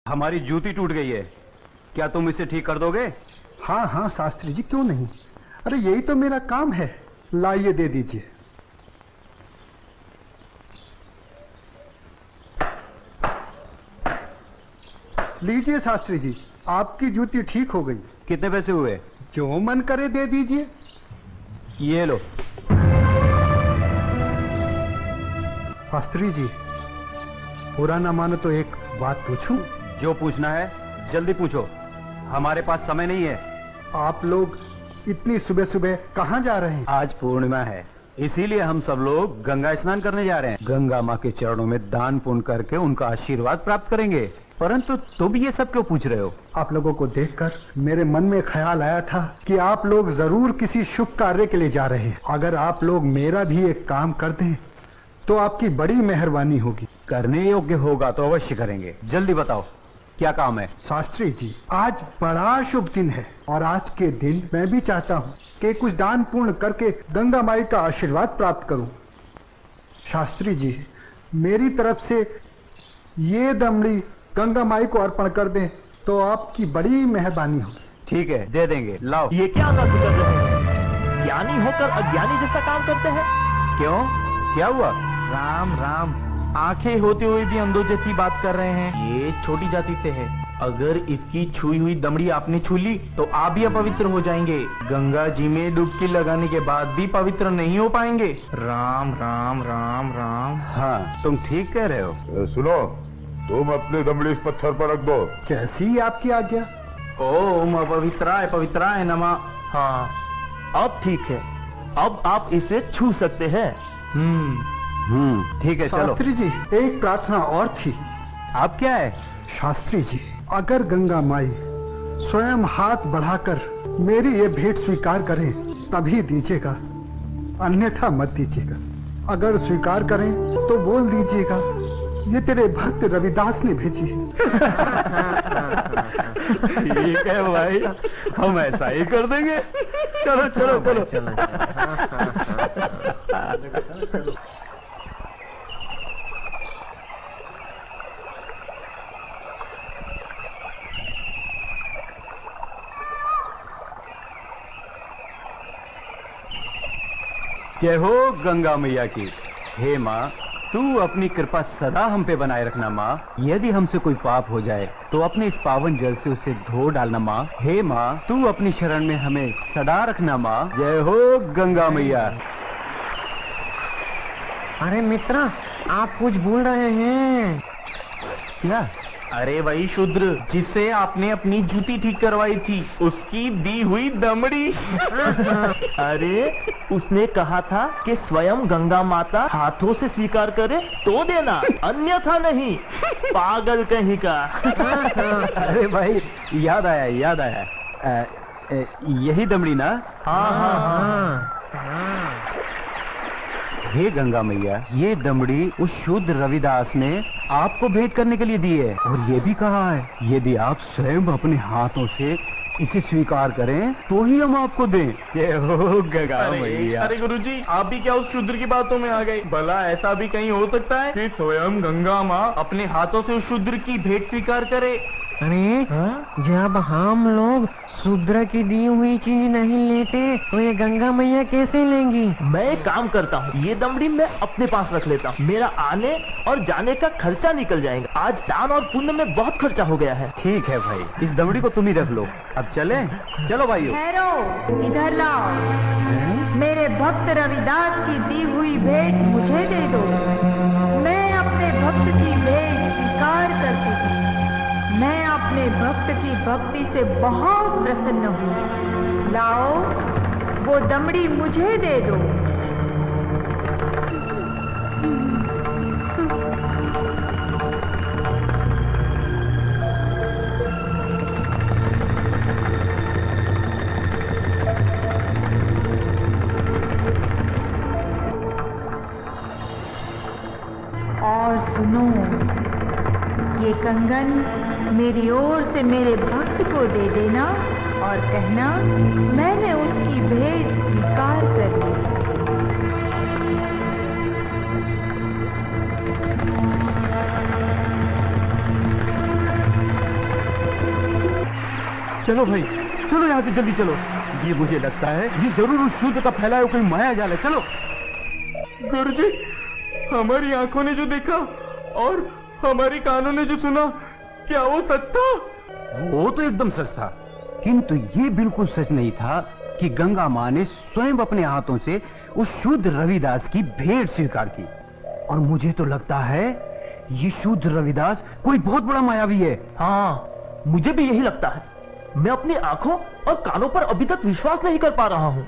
हमारी जूती टूट गई है, क्या तुम इसे ठीक कर दोगे? हाँ हाँ शास्त्री जी, क्यों नहीं। अरे यही तो मेरा काम है। लाइए दे दीजिए। लीजिए शास्त्री जी, आपकी जूती ठीक हो गई। कितने पैसे हुए? जो मन करे दे दीजिए। ये लो। शास्त्री जी, पूरा ना मानो तो एक बात पूछूं? जो पूछना है जल्दी पूछो, हमारे पास समय नहीं है। आप लोग इतनी सुबह सुबह कहाँ जा रहे हैं? आज पूर्णिमा है, इसीलिए हम सब लोग गंगा स्नान करने जा रहे हैं। गंगा माँ के चरणों में दान पुण्य करके उनका आशीर्वाद प्राप्त करेंगे। परंतु तुम ये सब क्यों पूछ रहे हो? आप लोगों को देखकर मेरे मन में ख्याल आया था कि आप लोग जरूर किसी शुभ कार्य के लिए जा रहे हैं। अगर आप लोग मेरा भी एक काम कर दें तो आपकी बड़ी मेहरबानी होगी। करने योग्य होगा तो अवश्य करेंगे। जल्दी बताओ क्या काम है? शास्त्री जी, आज बड़ा शुभ दिन है और आज के दिन मैं भी चाहता हूँ कि कुछ दान पूर्ण करके गंगा माई का आशीर्वाद प्राप्त करूं। शास्त्री जी, मेरी तरफ से ये दमड़ी गंगा माई को अर्पण कर दें तो आपकी बड़ी मेहरबानी होगी। ठीक है, दे देंगे। लाओ। ये क्या बात कर रहे हैं? ज्ञानी होकर अज्ञानी जैसा काम करते हैं। क्यों, क्या हुआ? राम राम, आंखें होते हुए भी अंधों जैसी बात कर रहे हैं। ये छोटी जाति से है, अगर इसकी छुई हुई दमड़ी आपने छू ली तो आप भी अपवित्र हो जाएंगे। गंगा जी में डुबकी लगाने के बाद भी पवित्र नहीं हो पाएंगे। राम राम राम राम। हाँ, तुम ठीक कह रहे हो। सुनो, तुम अपनी दमड़ी इस पत्थर पर रख दो। जैसी आपकी आज्ञा। ओम अपवित्राय पवित्राय नमः। हाँ, अब ठीक है, अब आप इसे छू सकते हैं। ठीक है, चलो। शास्त्री जी, एक प्रार्थना और थी। आप क्या है? शास्त्री जी, अगर गंगा माई स्वयं हाथ बढ़ाकर मेरी ये भेंट स्वीकार करें तभी दीजिएगा, अन्यथा मत दीजिएगा। अगर स्वीकार करें तो बोल दीजिएगा ये तेरे भक्त रविदास ने भेजी है। ठीक है भाई, हम ऐसा ही कर देंगे। चलो चलो चलो, जय हो गंगा मैया की। हे माँ, तू अपनी कृपा सदा हम पे बनाए रखना माँ। यदि हमसे कोई पाप हो जाए तो अपने इस पावन जल से उसे धो डालना माँ। हे माँ, तू अपनी शरण में हमें सदा रखना माँ। जय हो गंगा मैया। अरे मित्रा, आप कुछ भूल रहे हैं। क्या? अरे वही शूद्र जिससे आपने अपनी जूती ठीक करवाई थी, उसकी दी हुई दमड़ी। अरे उसने कहा था कि स्वयं गंगा माता हाथों से स्वीकार करे तो देना, अन्यथा नहीं। पागल कहीं का। अरे भाई, याद आया याद आया। यही दमड़ी ना? हाँ हाँ हाँ। हे गंगा मैया, ये दमड़ी उस शुद्ध रविदास ने आपको भेंट करने के लिए दी है और ये भी कहा है यदि आप स्वयं अपने हाथों से इसे स्वीकार करें तो ही हम आपको दें। जय हो गंगा मैया। अरे गुरुजी, आप भी क्या उस शूद्र की बातों में आ गए? भला ऐसा भी कहीं हो सकता है कि स्वयं गंगा माँ अपने हाथों से उस शूद्र की भेंट स्वीकार करे? अरे जब हम लोग शूद्र की दी हुई चीज नहीं लेते तो ये गंगा मैया कैसे लेंगी? मैं एक काम करता हूँ, ये दमड़ी मैं अपने पास रख लेता हूँ, मेरा आने और जाने का खर्चा निकल जाएगा। आज दान और पुण्य में बहुत खर्चा हो गया है। ठीक है भाई, इस दमड़ी को तुम ही रख लो। अब चलें? चलो भाइयों। ठहरो, इधर लाओ। मेरे भक्त रविदास की दी हुई भेंट मुझे दे दो। मैं अपने भक्त की भेंट स्वीकार करती हूँ। मैं अपने भक्त की भक्ति से बहुत प्रसन्न हूँ। लाओ, वो दमड़ी मुझे दे दो। और सुनो, ये कंगन मेरी ओर से मेरे भक्त को दे देना और कहना मैंने उसकी भेंट स्वीकार कर ली। चलो भाई, चलो यहाँ से जल्दी चलो। ये मुझे लगता है ये जरूर उस शूद्र का फैलाया हुआ कोई माया जाल है। चलो। गुरुजी, हमारी आंखों ने जो देखा और हमारी कानों ने जो सुना, क्या वो सच था? वो तो एकदम सच था, किंतु ये बिल्कुल सच नहीं था कि गंगा माँ ने स्वयं अपने हाथों से उस शूद्र रविदास की भेंट स्वीकार की। और मुझे तो लगता है ये शूद्र रविदास कोई बहुत बड़ा मायावी है। हाँ, मुझे भी यही लगता है। मैं अपनी आंखों और कानों पर अभी तक विश्वास नहीं कर पा रहा हूँ।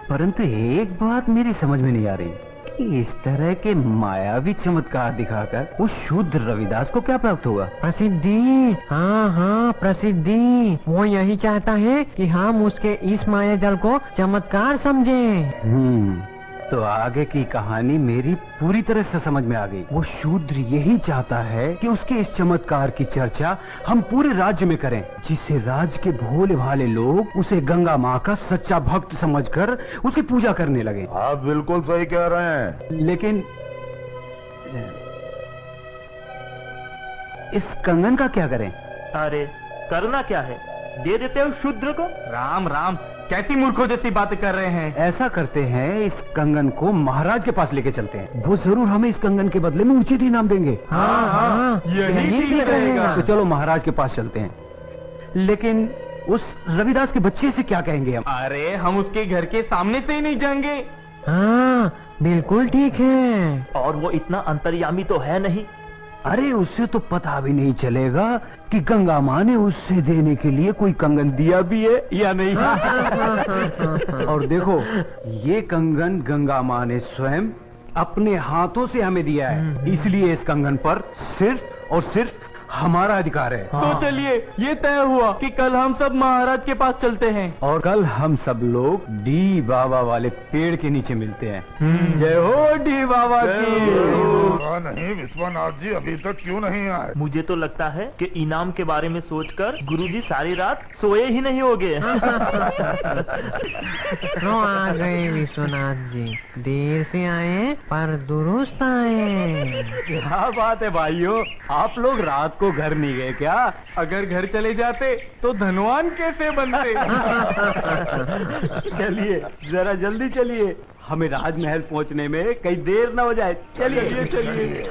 परंतु एक बात मेरी समझ में नहीं आ रही कि इस तरह के मायावी चमत्कार दिखाकर उस शूद्र रविदास को क्या प्राप्त होगा? प्रसिद्धि। हाँ हाँ, प्रसिद्धि। वो यही चाहता है कि हम उसके इस माया जल को चमत्कार समझें। तो आगे की कहानी मेरी पूरी तरह से समझ में आ गई। वो शूद्र यही चाहता है कि उसके इस चमत्कार की चर्चा हम पूरे राज्य में करें, जिससे राज्य के भोले भाले लोग उसे गंगा माँ का सच्चा भक्त समझकर उसकी पूजा करने लगे। आप बिल्कुल सही कह रहे हैं। लेकिन इस कंगन का क्या करें? अरे करना क्या है, दे देते हो शूद्र को। राम राम, कैसी मूर्खों जैसी बातें कर रहे हैं। ऐसा करते हैं, इस कंगन को महाराज के पास लेके चलते हैं। वो जरूर हमें इस कंगन के बदले में उचित इनाम देंगे। हाँ, यही ठीक रहेगा। तो चलो महाराज के पास चलते हैं। लेकिन उस रविदास के बच्चे से क्या कहेंगे हम? अरे हम उसके घर के सामने से ही नहीं जाएंगे। हाँ, बिल्कुल ठीक है। और वो इतना अंतर्यामी तो है नहीं। अरे उससे तो पता भी नहीं चलेगा कि गंगा माँ ने उससे देने के लिए कोई कंगन दिया भी है या नहीं। और देखो, ये कंगन गंगा माँ ने स्वयं अपने हाथों से हमें दिया है, इसलिए इस कंगन पर सिर्फ और सिर्फ हमारा अधिकार है। तो चलिए, ये तय हुआ कि कल हम सब महाराज के पास चलते हैं। और कल हम सब लोग डी बाबा वाले पेड़ के नीचे मिलते हैं। जय हो डी बाबा की। नहीं विश्वनाथ जी अभी तक क्यों नहीं आए? मुझे तो लगता है कि इनाम के बारे में सोचकर गुरुजी सारी रात सोए ही नहीं होंगे। तो आ गए विश्वनाथ जी, देर से आए पर दुरुस्त आए। क्या बात है भाइयों, आप लोग रात को घर नहीं गए क्या? अगर घर चले जाते तो धनवान कैसे बनते? चलिए जरा जल्दी चलिए, हमें राजमहल पहुंचने में कहीं देर न हो जाए। चलिए चलिए।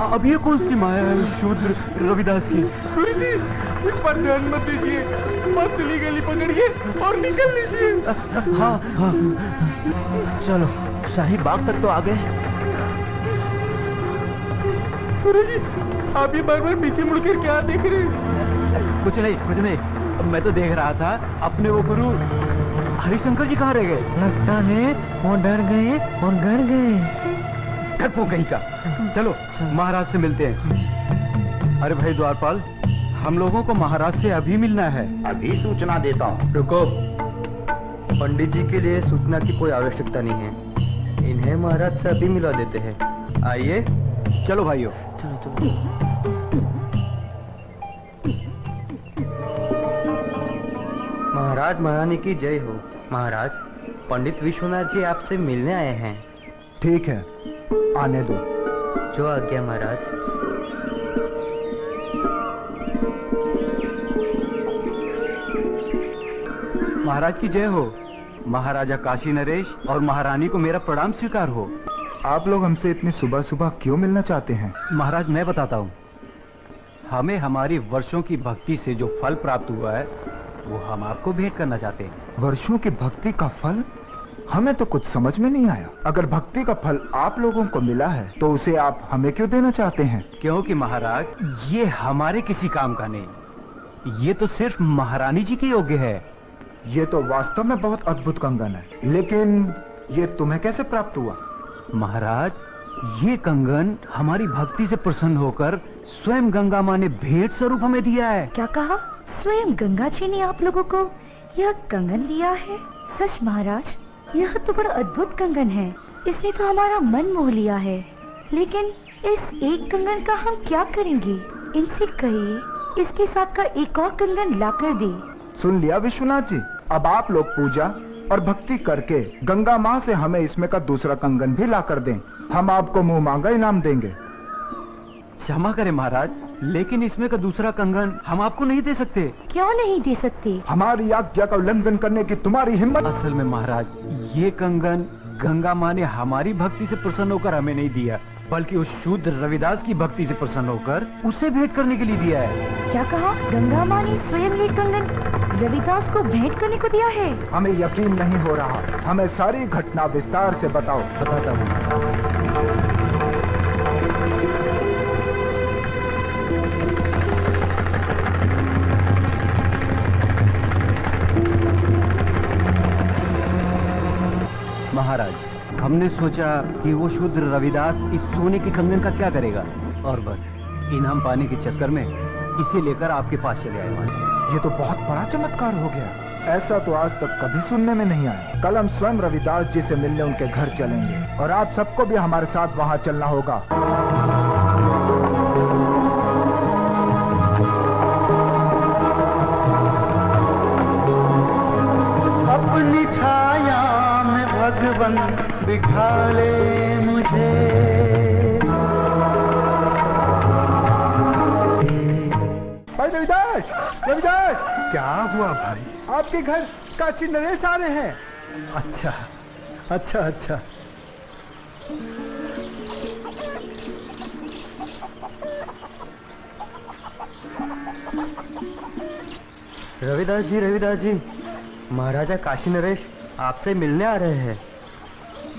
अब ये कौन सी माया है शूद्र रविदास की? गुरुजी, इस पर ध्यान मत दीजिए, पतली गली पकड़िए और निकल लीजिए। हाँ हाँ, चलो, शाही बाग तक तो आ गए। गुरुजी, आप ये बार बार पीछे मुड़कर क्या देख रहे हैं? कुछ नहीं, मैं तो देख रहा था अपने वो गुरु हरिशंकर जी कहाँ रह गए? लगता है वो डर गए और घर गए। डरपोक कहीं का। चलो महाराज से मिलते हैं। अरे भाई द्वारपाल, हम लोगों को महाराज से अभी मिलना है। अभी सूचना देता हूँ। रुको, पंडित जी के लिए सूचना की कोई आवश्यकता नहीं है, इन्हें महाराज से अभी मिला देते हैं। आइए, चलो भाइयों। चलो। महाराज महारानी की जय हो। महाराज, पंडित विश्वनाथ जी आपसे मिलने आए हैं। ठीक है, आने दो। जो आज्ञा महाराज। महाराज की जय हो। महाराजा काशी नरेश और महारानी को मेरा प्रणाम स्वीकार हो। आप लोग हमसे इतनी सुबह सुबह क्यों मिलना चाहते हैं? महाराज मैं बताता हूँ। हमें हमारी वर्षों की भक्ति से जो फल प्राप्त हुआ है वो हम आपको भेंट करना चाहते हैं। वर्षों की भक्ति का फल? हमें तो कुछ समझ में नहीं आया। अगर भक्ति का फल आप लोगों को मिला है तो उसे आप हमें क्यों देना चाहते हैं? क्योंकि महाराज ये हमारे किसी काम का नहीं, ये तो सिर्फ महारानी जी के योग्य है। ये तो वास्तव में बहुत अद्भुत कंगन है, लेकिन ये तुम्हें कैसे प्राप्त हुआ? महाराज ये कंगन हमारी भक्ति से प्रसन्न होकर स्वयं गंगा माँ ने भेंट स्वरूप हमें दिया है। क्या कहा? स्वयं गंगा जी ने आप लोगों को यह कंगन दिया है? सच महाराज, यह तो बड़ा अद्भुत कंगन है। इसने तो हमारा मन मोह लिया है। लेकिन इस एक कंगन का हम क्या करेंगे? इनसे कहिए इसके साथ का एक और कंगन लाकर दे। सुन लिया विश्वनाथ जी, अब आप लोग पूजा और भक्ति करके गंगा माँ से हमें इसमें का दूसरा कंगन भी लाकर दें। हम आपको मुंह मांगा इनाम देंगे। क्षमा करें महाराज, लेकिन इसमें का दूसरा कंगन हम आपको नहीं दे सकते। क्यों नहीं दे सकते? हमारी आज्ञा का उल्लंघन करने की तुम्हारी हिम्मत? असल में महाराज ये कंगन गंगा माँ ने हमारी भक्ति से प्रसन्न होकर हमें नहीं दिया, बल्कि उस शूद्र रविदास की भक्ति से प्रसन्न होकर उसे भेंट करने के लिए दिया है। क्या कहा? गंगा माँ ने स्वयं ये कंगन रविदास को भेंट करने को दिया है? हमें यकीन नहीं हो रहा। हमें सारी घटना विस्तार से बताओ। बताता हूँ। महाराज हमने सोचा कि वो शूद्र रविदास इस सोने के कंगन का क्या करेगा, और बस इनाम पाने के चक्कर में इसे लेकर आपके पास चले आए। ये तो बहुत बड़ा चमत्कार हो गया। ऐसा तो आज तक कभी सुनने में नहीं आया। कल हम स्वयं रविदास जी से मिलने उनके घर चलेंगे और आप सबको भी हमारे साथ वहाँ चलना होगा। अपनी छाया में भगवन बिठा ले मुझे। भाई रविदास, रविदास! क्या हुआ भाई? आपके घर काशी नरेश आ रहे हैं। अच्छा अच्छा अच्छा। रविदास जी, महाराजा काशी नरेश आपसे मिलने आ रहे हैं।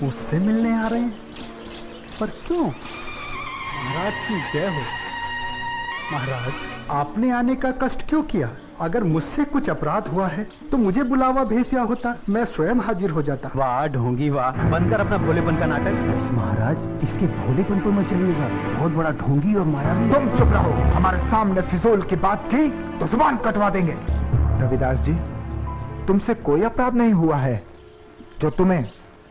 मुझसे मिलने आ रहे हैं? पर क्यों? महाराज की जय हो। महाराज आपने आने का कष्ट क्यों किया? अगर मुझसे कुछ अपराध हुआ है तो मुझे बुलावा भेज दिया होता, मैं स्वयं हाजिर हो जाता। वाह ढोंगी वाह, बनकर अपना भोलेपन का नाटक। महाराज इसके भोलेपन पर मत चलिएगा, बहुत बड़ा ढोंगी और मायावी। तुम चुप रहो। हमारे सामने फिजूल की बात की तो जुबान कटवा देंगे। रविदास जी, तुमसे कोई अपराध नहीं हुआ है जो तुम्हें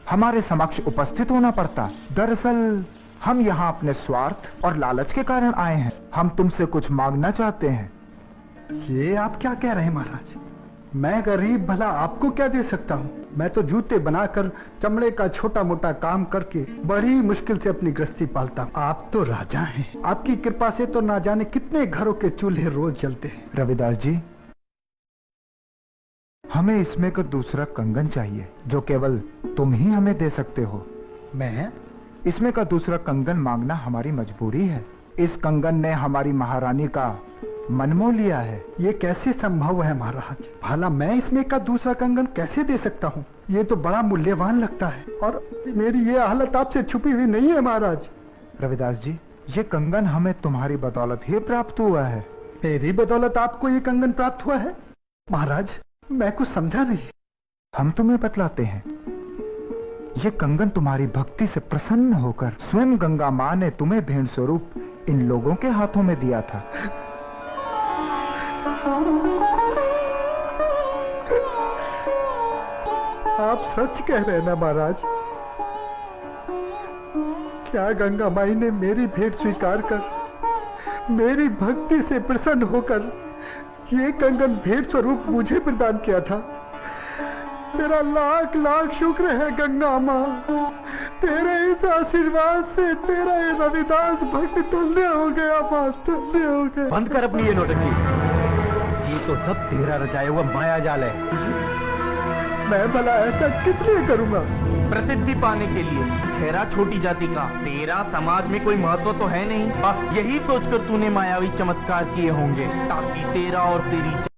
हमारे समक्ष उपस्थित होना पड़ता। दरअसल हम यहाँ अपने स्वार्थ और लालच के कारण आए हैं। हम तुमसे कुछ मांगना चाहते हैं। ये आप क्या कह रहे हैं महाराज? मैं गरीब भला आपको क्या दे सकता हूँ? मैं तो जूते बनाकर चमड़े का छोटा मोटा काम करके बड़ी मुश्किल से अपनी गृहस्थी पालता हूँ। आप तो राजा हैं, आपकी कृपा से तो ना जाने कितने घरों के चूल्हे रोज जलते हैं। रविदास जी, हमें इसमें का दूसरा कंगन चाहिए जो केवल तुम ही हमें दे सकते हो। मैं? इसमें का दूसरा कंगन मांगना हमारी मजबूरी है। इस कंगन ने हमारी महारानी का मन मोह लिया है। ये कैसे संभव है महाराज? भला मैं इसमें का दूसरा कंगन कैसे दे सकता हूँ? ये तो बड़ा मूल्यवान लगता है और मेरी ये हालत आपसे छुपी हुई नहीं है महाराज। रविदास जी, ये कंगन हमें तुम्हारी बदौलत ही प्राप्त हुआ है। मेरी बदौलत आपको ये कंगन प्राप्त हुआ है? महाराज मैं कुछ समझा नहीं। हम तुम्हें बतलाते हैं। ये कंगन तुम्हारी भक्ति से प्रसन्न होकर स्वयं गंगा माँ ने तुम्हें भेंट स्वरूप इन लोगों के हाथों में दिया था। आप सच कह रहे हैं ना महाराज? क्या गंगा माई ने मेरी भेंट स्वीकार कर मेरी भक्ति से प्रसन्न होकर ये कंगन भेंट स्वरूप मुझे प्रदान किया था? तेरा लाख लाख शुक्र है गंगा माँ। तेरे इस आशीर्वाद से तेरा ये रविदास भक्त धन्य हो गया माँ, धन्य हो गया। बंद कर अपनी ये नौटंकी। ये तो सब तेरा रचाया हुआ माया जाल है। मैं भला ऐसा किस लिए करूँगा? प्रसिद्धि पाने के लिए। ठहरा छोटी जाति का, तेरा समाज में कोई महत्व तो है नहीं। बस यही सोचकर तूने मायावी चमत्कार किए होंगे ताकि तेरा और तेरी